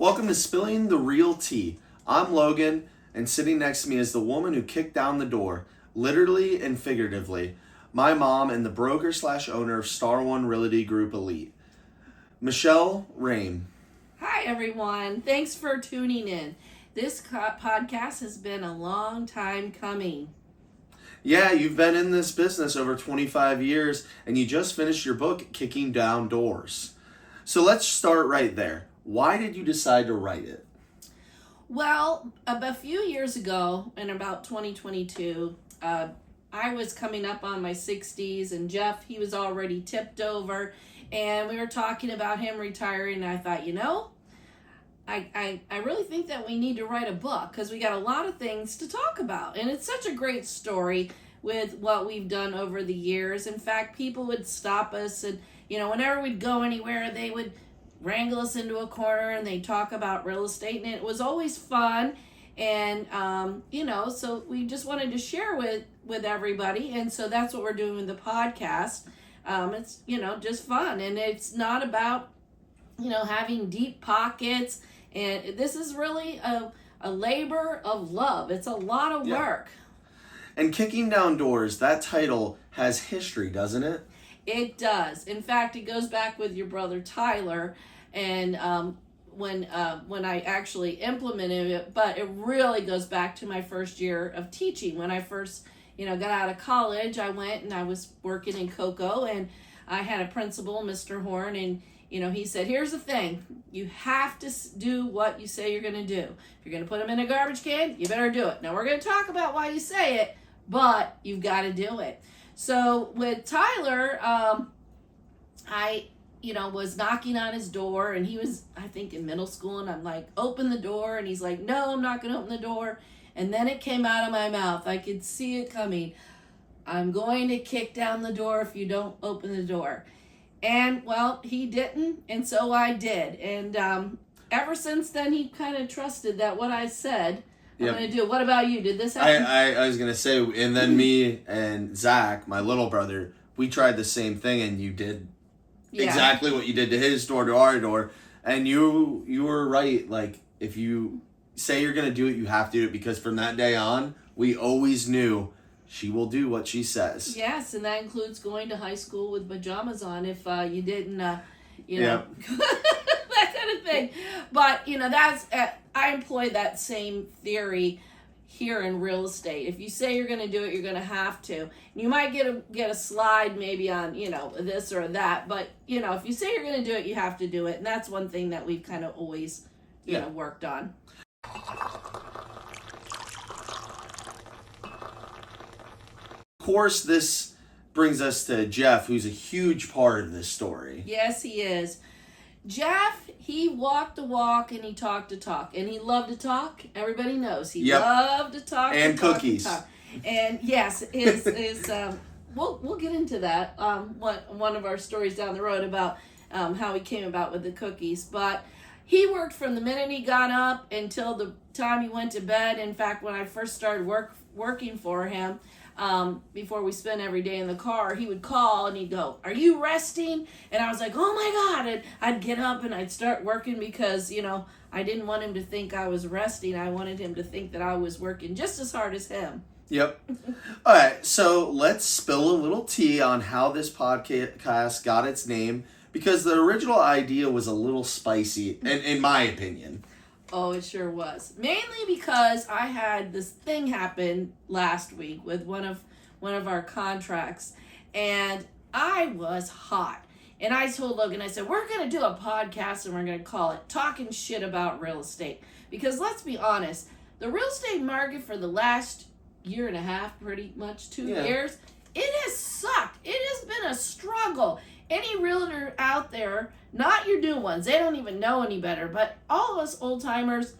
Welcome to Spilling the Real Tea. I'm Logan, and sitting next to me is the woman who kicked down the door, literally and figuratively, my mom and the broker/owner of Star One Realty Group Elite, Michele Rehm. Hi, everyone. Thanks for tuning in. This podcast has been a long time coming. Yeah, you've been in this business over 25 years, and you just finished your book, Kicking Down Doors. So let's start right there. Why did you decide to write it? Well, a few years ago, in about 2022, I was coming up on my 60s, and Jeff, he was already tipped over, and we were talking about him retiring, and I thought, I really think that we need to write a book because we got a lot of things to talk about. And it's such a great story with what we've done over the years. In fact, people would stop us and, whenever we'd go anywhere, they would wrangle us into a corner and they'd talk about real estate. And it was always fun. And, so we just wanted to share with everybody. And so that's what we're doing with the podcast. It's, just fun. And it's not about, having deep pockets. And this is really a labor of love. It's a lot of work. And Kicking Down Doors, that title has history, doesn't it? It does. In fact, it goes back with your brother Tyler, and when I actually implemented it, but it really goes back to my first year of teaching. When I first, got out of college, I went and I was working in cocoa, and I had a principal, Mr. Horn, and he said, here's the thing. You have to do what you say you're going to do. If you're going to put them in a garbage can, you better do it. Now, we're going to talk about why you say it, but you've got to do it. So with Tyler, I was knocking on his door, and he was, I think, in middle school, and I'm like, open the door. And he's like, no, I'm not going to open the door. And then it came out of my mouth. I could see it coming. I'm going to kick down the door if you don't open the door. And, well, he didn't, and so I did. And ever since then, he kind of trusted that what I said, I'm going to do. What about you? Did this happen? I was going to say, and then me and Zach, my little brother, we tried the same thing, and you did exactly what you did to his door, to our door. And you were right. Like, if you say you're going to do it, you have to do it, because from that day on, we always knew she will do what she says. Yes, and that includes going to high school with pajamas on if you didn't, that kind of thing. But, that's, I employ that same theory here in real estate. If you say you're going to do it, you're going to have to. You might get a slide maybe on, this or that. But, if you say you're going to do it, you have to do it. And that's one thing that we've kind of always, worked on. Of course, this brings us to Jeff, who's a huge part of this story. Yes, he is. Jeff, he walked the walk and he talked the talk. And he loved to talk. Everybody knows. He loved to talk. And to cookies. Talk. And yes, we'll get into that. One of our stories down the road about how he came about with the cookies. But he worked from the minute he got up until the time he went to bed. In fact, when I first started working for him, before we spent every day in the car, he would call and he'd go, are you resting? And I was like, oh my God. And I'd get up and I'd start working because, I didn't want him to think I was resting. I wanted him to think that I was working just as hard as him. Yep. All right. So let's spill a little tea on how this podcast got its name, because the original idea was a little spicy, in my opinion. Oh, it sure was. Mainly because I had this thing happen last week with one of our contracts, and I was hot. And I told Logan, I said, we're going to do a podcast and we're going to call it Talking Shit About Real Estate. Because let's be honest, the real estate market for the last year and a half, pretty much 2 years, it has sucked. It has been a struggle. Any realtor out there, not your new ones, they don't even know any better, but all of us old timers,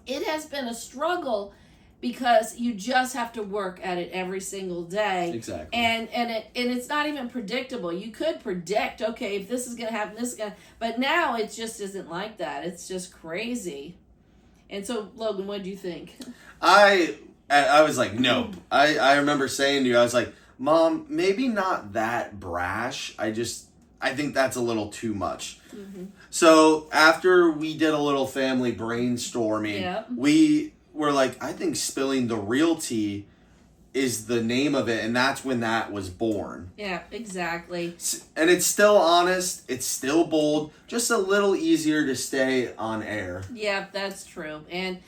it has been a struggle because you just have to work at it every single day. Exactly. And it's not even predictable. You could predict, okay, if this is going to happen, this is going to, but now it just isn't like that. It's just crazy. And so, Logan, what do you think? I was like, nope. I remember saying to you, I was like, Mom, maybe not that brash. I I think that's a little too much. Mm-hmm. So after we did a little family brainstorming, we were like, I think spilling the real tea is the name of it, and that's when that was born. Yeah, exactly. And it's still honest, it's still bold, just a little easier to stay on air. Yeah, that's true. And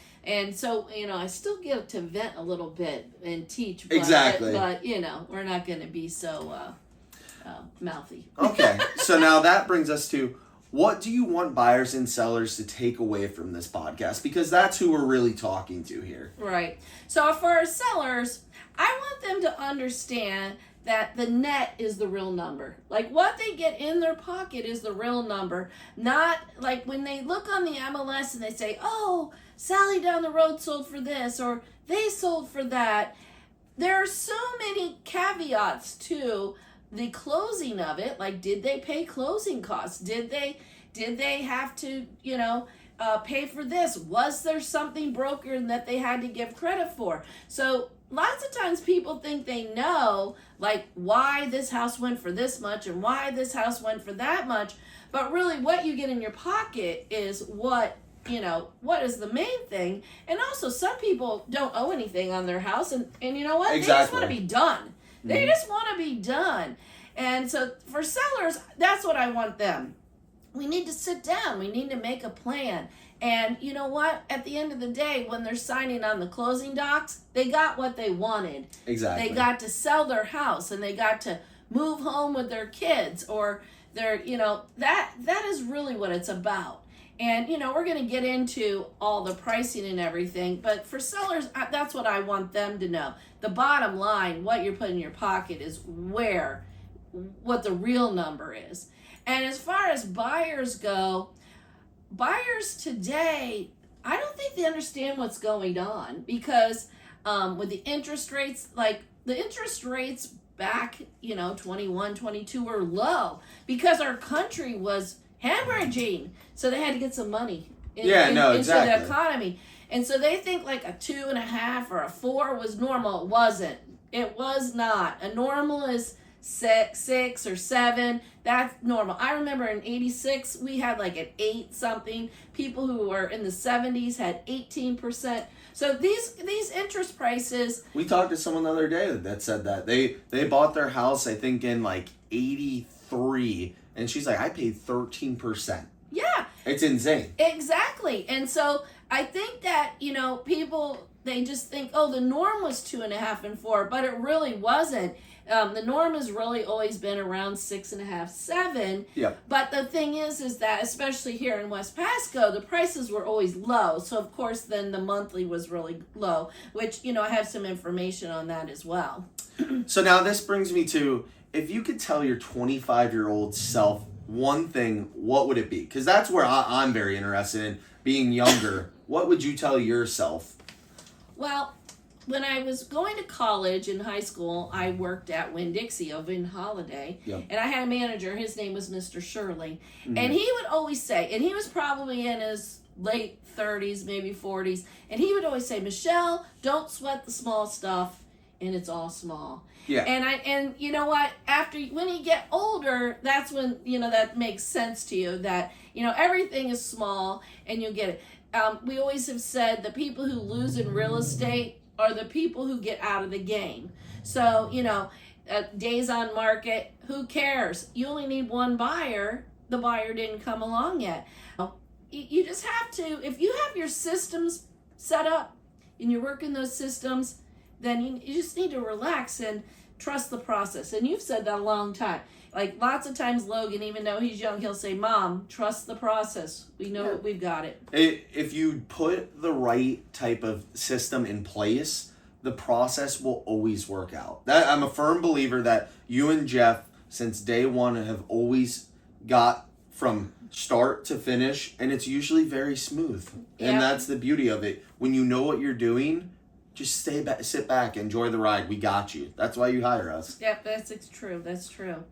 so, I still get to vent a little bit and teach. But, exactly. But, we're not going to be so mouthy. Okay, so now that brings us to, what do you want buyers and sellers to take away from this podcast? Because that's who we're really talking to here. Right. So for our sellers, I want them to understand that the net is the real number. Like what they get in their pocket is the real number. Not like when they look on the MLS and they say, oh, Sally down the road sold for this or they sold for that. There are so many caveats to the closing of it. Like, did they pay closing costs? Did they have to, pay for this? Was there something broken that they had to give credit for? So lots of times people think they know, like, why this house went for this much and why this house went for that much. But really what you get in your pocket is what is the main thing. And also some people don't owe anything on their house. And you know what? Exactly. They just want to be done. They just want to be done. And so for sellers, that's what I want them. We need to sit down. We need to make a plan. And you know what? At the end of the day, when they're signing on the closing docs, they got what they wanted. Exactly. They got to sell their house and they got to move home with their kids or their, that is really what it's about. And, we're going to get into all the pricing and everything. But for sellers, that's what I want them to know. The bottom line, what you're putting in your pocket is what the real number is. And as far as buyers go, buyers today, I don't think they understand what's going on because with the interest rates, like the interest rates back, 21, 22 were low because our country was hemorrhaging. So they had to get some money into the economy. And so they think like a 2.5 or a 4 was normal. It wasn't. It was not. A normal is 6 or 7. That's normal. I remember in 86, we had like an 8 something. People who were in the 70s had 18%. So these interest prices. We talked to someone the other day that said that they bought their house, I think in like 83, and she's like, I paid 13%. Yeah. It's insane. Exactly. And so I think that, people, they just think, oh, the norm was 2.5 and 4, but it really wasn't. The norm has really always been around 6.5, 7. Yeah. But the thing is that especially here in West Pasco, the prices were always low. So of course, then the monthly was really low, which, I have some information on that as well. So now this brings me to, if you could tell your 25-year-old self one thing, what would it be? Because that's where I'm very interested in, being younger. What would you tell yourself? Well, when I was going to college in high school, I worked at Winn-Dixie over in Holiday. Yep. And I had a manager. His name was Mr. Shirley. Mm-hmm. And he would always say, and he was probably in his late 30s, maybe 40s. And he would always say, Michelle, don't sweat the small stuff. And it's all small. Yeah. And you know what? When you get older, that's when, that makes sense to you that, everything is small and you'll get it. We always have said the people who lose in real estate are the people who get out of the game. So, days on market, who cares? You only need one buyer. The buyer didn't come along yet. You just have to, if you have your systems set up and you're working those systems, then you just need to relax and trust the process. And you've said that a long time. Like lots of times Logan, even though he's young, he'll say, Mom, trust the process. We know we've got it. If you put the right type of system in place, the process will always work out. I'm a firm believer that you and Jeff, since day one, have always got from start to finish, and it's usually very smooth. And that's the beauty of it. When you know what you're doing, just sit back, enjoy the ride. We got you. That's why you hire us. Yep, that's true. That's true.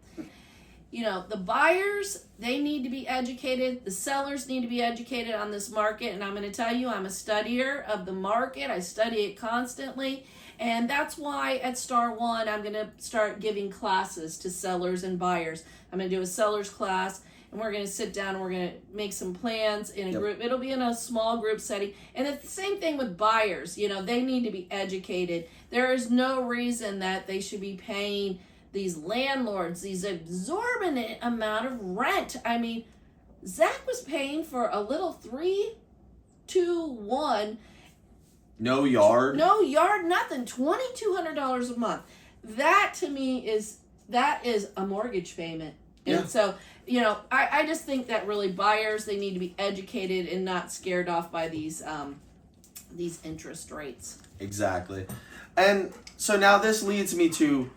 The buyers, they need to be educated. The sellers need to be educated on this market. And I'm going to tell you, I'm a studier of the market. I study it constantly. And that's why at Star One, I'm going to start giving classes to sellers and buyers. I'm going to do a seller's class, and we're going to sit down and we're going to make some plans in a group. It'll be in a small group setting. And it's the same thing with buyers. You know, they need to be educated. There is no reason that they should be paying these landlords these exorbitant amount of rent. I mean, Zach was paying for a little 3-2-1. No yard, Nothing. $2,200 a month. That to me is a mortgage payment. And so, you know, I just think that really buyers, they need to be educated and not scared off by these interest rates. Exactly. And so now this leads me to,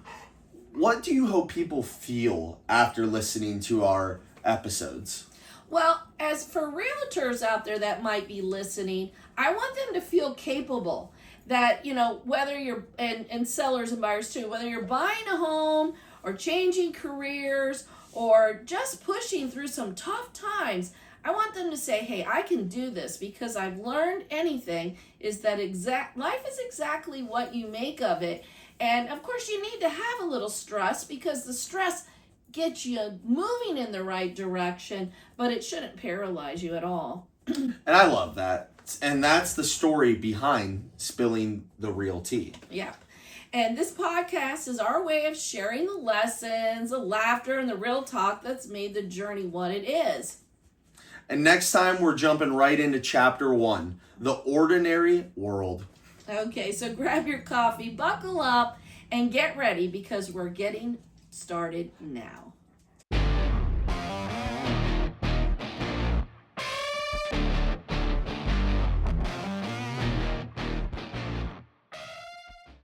what do you hope people feel after listening to our episodes? Well, as for realtors out there that might be listening, I want them to feel capable that, you know, whether you're, and sellers and buyers too, whether you're buying a home or changing careers or just pushing through some tough times, I want them to say, hey, I can do this, because I've learned anything is that life is exactly what you make of it. And of course you need to have a little stress, because the stress gets you moving in the right direction, but it shouldn't paralyze you at all. And I love that. And that's the story behind Spilling the Real Tea. Yeah. And this podcast is our way of sharing the lessons, the laughter, and the real talk that's made the journey what it is. And next time we're jumping right into chapter 1, The Ordinary World. Okay, so grab your coffee, buckle up, and get ready, because we're getting started now.